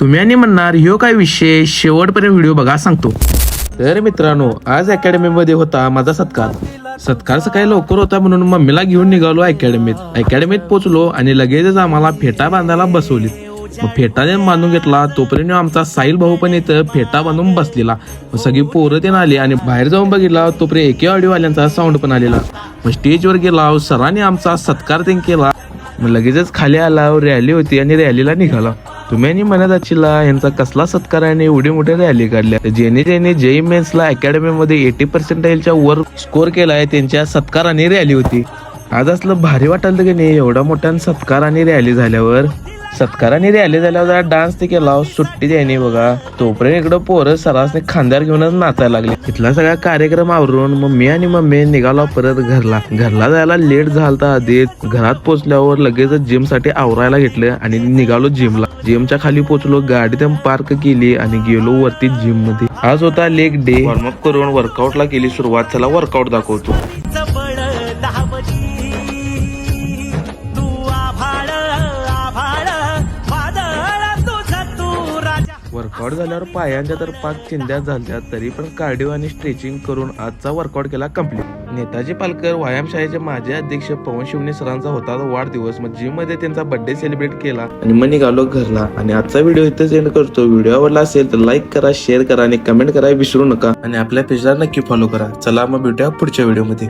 तुम्ही आणि म्हणणार ह्यो काय विषय, शेवटपर्यंत व्हिडिओ बघा सांगतो. तर मित्रांनो, आज अकॅडमी मध्ये होता माझा सत्कार सकाळी लवकर होता म्हणून मम्मीला घेऊन निघालो अकॅडमीत पोहोचलो आणि लगेचच आम्हाला फेटा बांधायला बसवली. मग फेटाने बांधून घेतला. तोपर्यंत आमचा साहिल भाऊ पण इथं फेटा बांधून बसलेला. मग सगळी पोरं ते आली आणि बाहेर जाऊन बघितला तोपर्यंत एके ऑडिओवाल्यांचा साऊंड पण आलेला. मग स्टेजवर गेला, सरांनी आमचा सत्कार ते केला. मग लगेचच खाली आला, रॅली होती आणि रॅलीला निघाला. तुम्ही आणि म्हणत अचिला यांचा कसला सत्कार आहे आणि एवढी मोठ्या रॅली काढल्या. ज्याने जेई मेन्सला अकॅडमी मध्ये 80% वर स्कोर केलाय त्यांच्या सत्काराने रॅली होती. आज असलं भारी वाटलं की नाही एवढा मोठ्या सत्काराने रॅली झाल्यावर. जरा डान्स ते केला, सुट्टी द्यायनी बघा. तोपर्यंत इकडं पोरं सरासने खांद्यावर घेऊनच नाचायला लागले. इथला सगळा कार्यक्रम आवरून मग मी आणि मम्मी निघालो परत घरला जायला लेट झालता. आधीच घरात पोहोचल्यावर लगेच जिम साठी आवरायला घेतलं आणि निघालो जिमला. जिमच्या खाली पोहोचलो, गाडी त्यानं पार्क केली आणि गेलो वरती जिम मध्ये. आज होता लेग डे. वॉर्मअप करून वर्कआउटला केली सुरुवात. चला वर्कआउट दाखवतो. वर्कआउट झाल्यावर पायांच्या तर पाक चिंध्या झाल्या, तरी पण कार्डिओ आणि स्ट्रेचिंग करून आजचा वर्कआउट केला कम्प्लीट. नेताजी पालकर व्यायामशाळेचे माजी अध्यक्ष पवन शिवणे सरांचा होता वाढदिवस. मग जिम मध्ये त्यांचा बर्थडे सेलिब्रेट केला आणि मग निघालो घरला. आणि आजचा व्हिडिओ इथेच एंड करतो. व्हिडिओ आवडला असेल तर लाईक करा, शेअर करा आणि कमेंट करायला विसरू नका. आणि आपल्या पेजला नक्की फॉलो करा. चला मग भेटूया पुढच्या व्हिडिओ मध्ये.